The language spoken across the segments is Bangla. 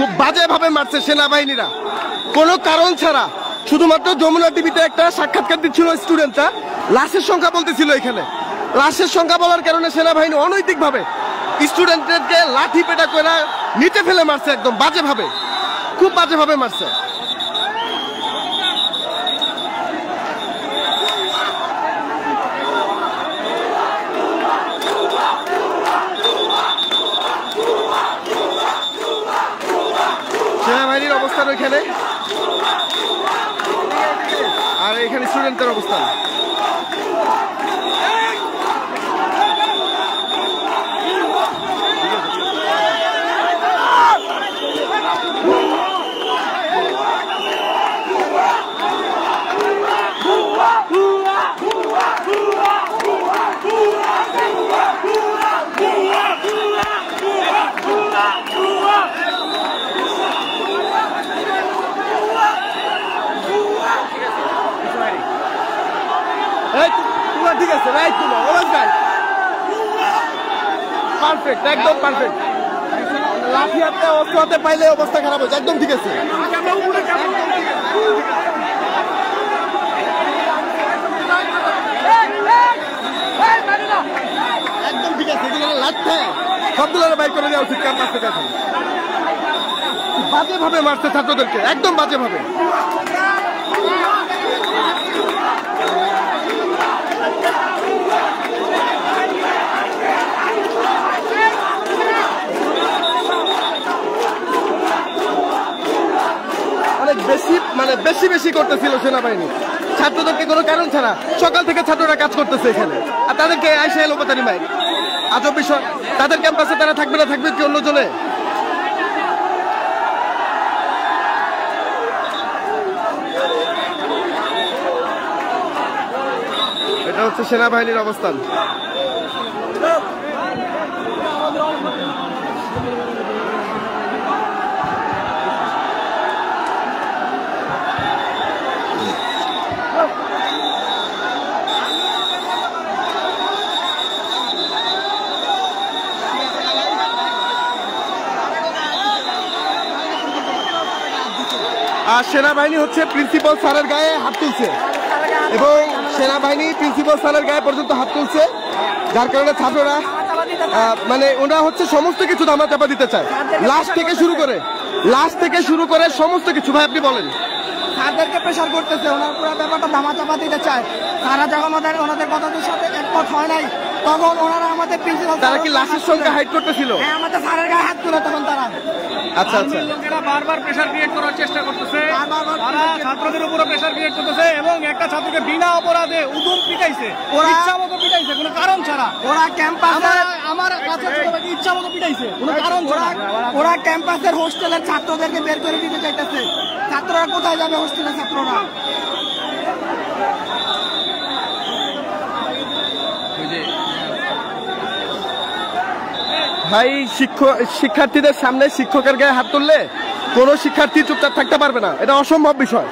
খুব বাজেভাবে মারছে সেনাবাহিনীরা কোনো কারণ ছাড়া। শুধুমাত্র যমুনা টিভিতে একটা সাক্ষাৎকার দিচ্ছিল স্টুডেন্টরা, লাশের সংখ্যা বলতেছিল। এখানে লাশের সংখ্যা বলার কারণে সেনাবাহিনী অনৈতিকভাবে স্টুডেন্টদেরকে লাঠি পেটা করে নিচে ফেলে মারছে, একদম বাজেভাবে, খুব বাজেভাবে মারছে। সেনাবাহিনীর অবস্থান ওইখানে, আর এখানে স্টুডেন্টদের অবস্থান। ঠিক আছে, রাইট, পারফেক্ট, একদম পারফেক্ট। লাঠি হাতে অস্ত্র হাতে পাইলে অবস্থা খারাপ হয়েছে, একদম ঠিক আছে, একদম ঠিক আছে। এগুলো লাঠি সবগুলো বাইর করে দেওয়া উচিত ক্যাম্পাস থেকে। এখন বাজেভাবে মারছে ছাত্রদেরকে, একদম বাজেভাবে। বেশি বেশি করতেছিল সেনাবাহিনী ছাত্রদেরকে কোনো কারণ ছাড়া। সকাল থেকে ছাত্ররা কাজ করতেছে এখানে, আর তাদেরকে আইসা এলোপাতারি মাইক। আজব বিষয়, তাদের ক্যাম্পাসে তারা থাকবে না, থাকবে কি অন্যজনে? এটা হচ্ছে সেনাবাহিনীর অবস্থান। আর সেনাবাহিনী হচ্ছে প্রিন্সিপাল স্যারের গায়ে হাত তুলছে, এবং সেনাবাহিনী প্রিন্সিপাল স্যারের গায়ে পর্যন্ত হাত তুলছে, যার কারণে ছাত্ররা মানে ওরা হচ্ছে সমস্ত কিছু ধামাচাপা দিতে চায়। লাশ থেকে শুরু করে সমস্ত কিছু। ভাই আপনি বলেন। তাদেরকে প্রেশার করতেছে, ওনার পুরো ব্যাপারটা ধামাচাপা দিতে চায়। তারা যখন ওনাদের কথাদের সাথে একমত হয় নাই, তখন ওনারা আমাদের প্রিন্সিপাল, তারা কি লাশের সঙ্গে হাইড করতেছিল? হ্যাঁ, আমাদের স্যারের গায়ে হাত তুলে তখন তারা। আচ্ছা আচ্ছা, লোকেরা বারবার প্রেসার ক্রিয়েট করার চেষ্টা করতেছে, তারা ছাত্রদের উপরে প্রেসার ক্রিয়েট করতেছে, এবং একটা ছাত্রকে বিনা অপরাধে উদুম পিটাইছে, ইচ্ছা মতো পিটাইছে, কোনো কারণ ছাড়া। ওরা ক্যাম্পাসে আমার কাছে ইচ্ছা মতো পিটাইছে, কোনো কারণ ছাড়া। ওরা ক্যাম্পাসের হোস্টেলের ছাত্রদেরকে বের করে দিতে চাইতেছে। ছাত্ররা কোথায় যাবে? হোস্টেলের ছাত্ররা। ভাই শিক্ষার্থীদের সামনে শিক্ষকের গায়ে হাত তুললে কোনো শিক্ষার্থী চুপচাপ থাকতে পারবে না, এটা অসম্ভব বিষয়।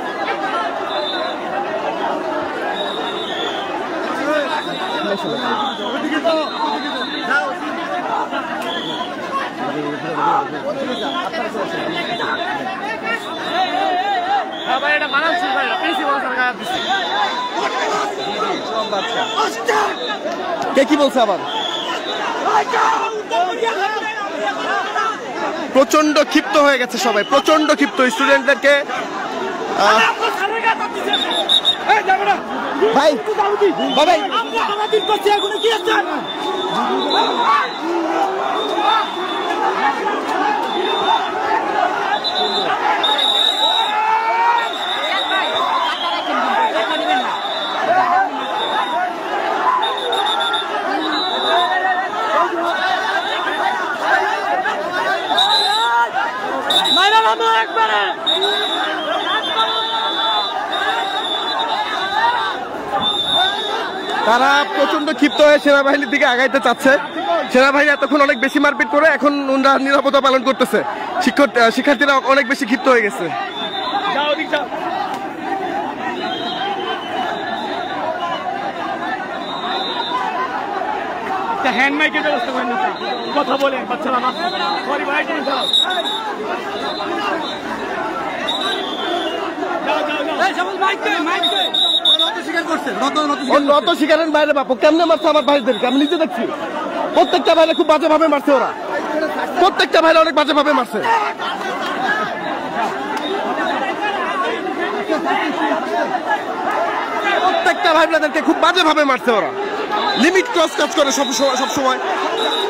কে কি বলছে আবার? প্রচন্ড ক্ষিপ্ত হয়ে গেছে সবাই, প্রচন্ড ক্ষিপ্ত। স্টুডেন্টদেরকে ভাই ভাই তারা প্রচন্ড ক্ষিপ্ত হয়ে সেনাবাহিনীর দিকে আগাইতে চাচ্ছে। সেনাবাহিনী এতক্ষণ অনেক বেশি মারপিট করে এখন ওনারা নিরাপত্তা পালন করতেছে। শিক্ষার্থীরা অনেক বেশি ক্ষিপ্ত হয়ে গেছে। একটা হ্যান্ড মাইকের ব্যবস্থা করেন না কথা বলেন বাচ্চারা না সরি ভাই তুমি যাও নত শিকারের বাইরে বাপু কেমনে মারছে আমার ভাইদেরকে আমি নিজে দেখছি প্রত্যেকটা ভাইরা খুব বাজে ভাবে মারছে ওরা প্রত্যেকটা ভাইরা অনেক বাজে ভাবে মারছে প্রত্যেকটা ভাই ব্রাদারকে খুব বাজে ভাবে মারছে ওরা লিমিট ক্রস কাজ করে সব সময়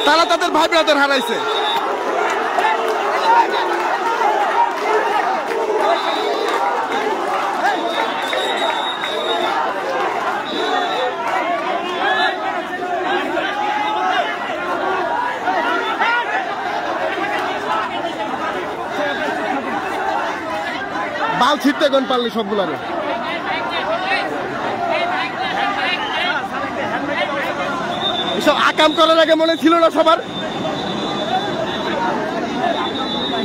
তারা তাদের ভাই ব্রাদার হারাইছে বাল ছিটতে কোন পারলি সবগুলারে এসব আকাম করার আগে মনে ছিল না সবার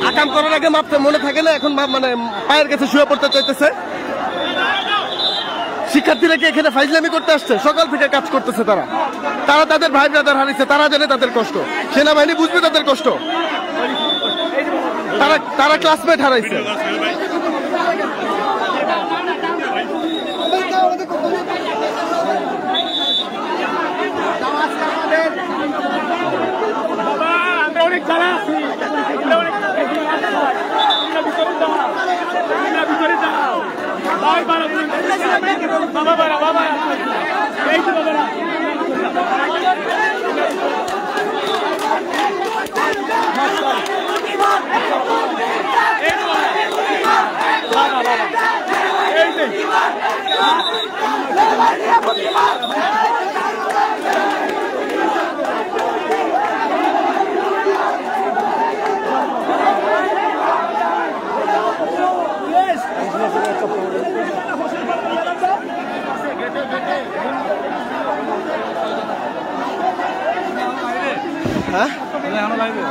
আকাম করার আগে মাপতে মনে থাকে না এখন মানে পায়ের কাছে শুয়ে পড়তে চাইতেছে শিক্ষার্থীরা কি এখানে ফাইজলামি করতে আসছে সকাল থেকে কাজ করতেছে তারা তাদের ভাই ব্রাদার হারিয়েছে তারা জানে তাদের কষ্ট সেনাবাহিনী বুঝবে তাদের কষ্ট তারা ক্লাসমেট হারাইছে অনেক জ্বালা আছি ভিতরে যাও বাবা বাবা বাবা এই তো বাবা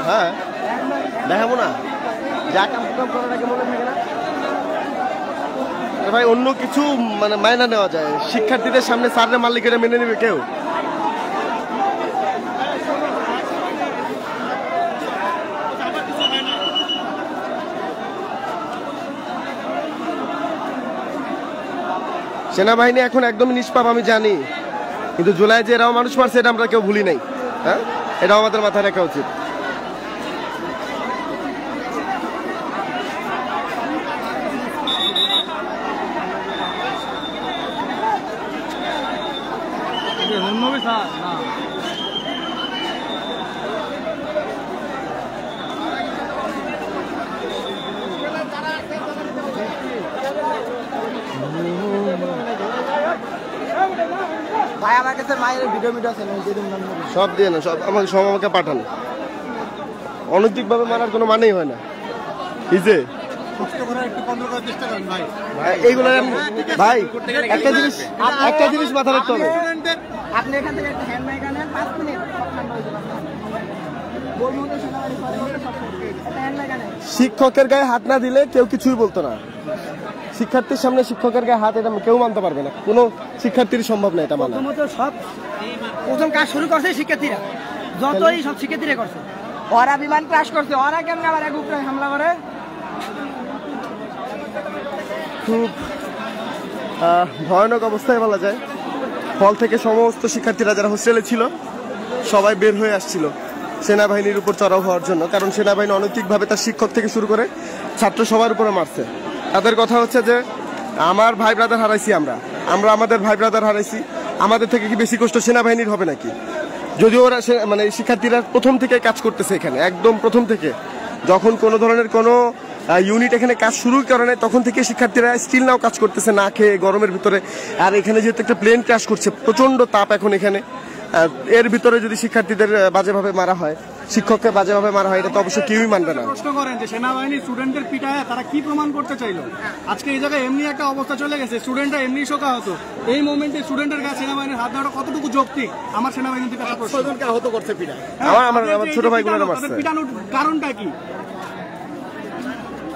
হ্যাঁ দেখাবো না যা কাম করার আগে মনে থাকে না ভাই অন্য কিছু মানে মাইনা নেওয়া যায় শিক্ষার্থীদের সামনে স্যারের মালিকেরা মেনে নেবে কেউ সেনাবাহিনী এখন একদমই নিষ্পাপ আমি জানি কিন্তু জুলাই যে এরাও মানুষ মারছে এটা আমরা কেউ ভুলি নাই হ্যাঁ এটাও আমাদের মাথায় রাখা উচিত ভাই আমার কাছে মায়ের ভিডিও আছে সব দিয়ে না সব আমাকে পাঠান অনৈতিক ভাবে মারার কোনো মানেই হয় না যে এইগুলো ভাই একটা জিনিস মাথা রাখতে হবে আপনি এখান থেকে একটা হ্যান্ড মাইক আনেন 5 মিনিট শিক্ষকের গায়ে হাত না দিলে কেউ কিছুই বলতো না শিক্ষার্থীর সামনে শিক্ষকের গায়ে হাত এটা কেউ মানতে পারবে না কোনো শিক্ষার্থীর সম্ভব না এটা মানা সব প্রথম কাজ শুরু করছে শিক্ষার্থীরা যতই সব শিক্ষার্থীরা করছে ওরা বিমান ক্রাশ করছে ওরা কেমন আবার এক উপরে হামলা করে খুব ভয়ানক অবস্থায় বলা যায় হল থেকে সমস্ত শিক্ষার্থীরা যারা হোস্টেলে ছিল সবাই বের হয়ে আসছিল সেনাবাহিনীর উপর চড়াও হওয়ার জন্য কারণ সেনাবাহিনী অনৈতিকভাবে তার শিক্ষক থেকে শুরু করে ছাত্র সবার উপরে মারছে তাদের কথা হচ্ছে যে আমার ভাই ব্রাদার হারাইছি আমরা আমাদের ভাই ব্রাদার হারাইছি আমাদের থেকে কি বেশি কষ্ট সেনাবাহিনীর হবে নাকি যদিও ওরা মানে শিক্ষার্থীরা প্রথম থেকে কাজ করতেছে এখানে একদম প্রথম থেকে যখন কোনো ধরনের কোনো ইউনিট এখানে কাজ শুরু করে নাই তখন থেকে শিক্ষার্থীরা স্টিল নাও কাজ করতেছে না খেয়ে গরমের ভিতরে আর এখানে যেহেতু একটা প্লেন ক্র্যাশ করছে প্রচন্ড তাপ এখন এখানে এর ভিতরে যদি শিক্ষার্থীদের বাজেভাবে মারা হয় শিক্ষককে বাজেভাবে মারা হয় এটা তো অবশ্যই কেউই মানবে না প্রশ্ন করেন যে সেনাবাহিনী স্টুডেন্টদের পিটায় তারা কি প্রমাণ করতে চাইলো আজকে এই জায়গায় এমনি একটা অবস্থা চলে গেছে স্টুডেন্টরা এমনি শোকা হতো এই মোমেন্টে স্টুডেন্টের কাছে সেনাবাহিনীর হাত দেওয়াটা কতটুকু যৌক্তিক আমার সেনাবাহিনীর কাছে প্রশ্নজনকে আহত করছে পিটায় আমার ছোট ভাইগুলোরা মারছে পিটানোর কারণটা কি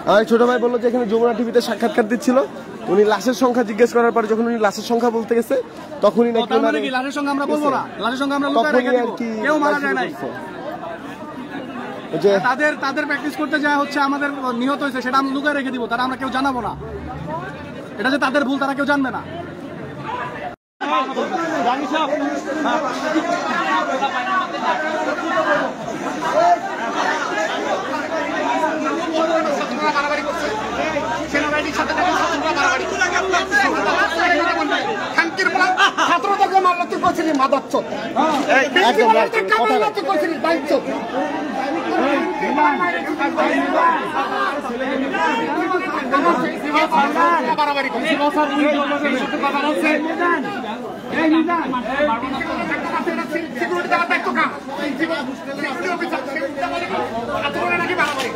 আমার ছোট ভাই বললো যে এখানে যমুনা টিভিতে সাক্ষাৎকার দিচ্ছিল উনি লাশের সংখ্যা জিজ্ঞেস করার পরে যখন উনি লাশের সংখ্যা বলতে গেছে তখনই নাকি তার মানে কি লাশের সংখ্যা আমরা বলবো না, লাশের সংখ্যা আমরা লুকায় রেখে দেব, কেউ মারা যায় নাই। তাদের প্র্যাকটিস করতে যায় হচ্ছে আমাদের নিহত হয়েছে সেটা আমরা লুকায় রেখে দিব, তারা আমরা কেউ জানাবো না, এটা যে তাদের ভুল তারা কেউ জানবে না। ছাত্রদেরকে মারলে তুই করছিলি মাদাচ্ছ, তুই করছিলি দায়িত্ব। সিকিউরিটি দেওয়ার দায়িত্ব কার? নাকি বাড়াবাড়ি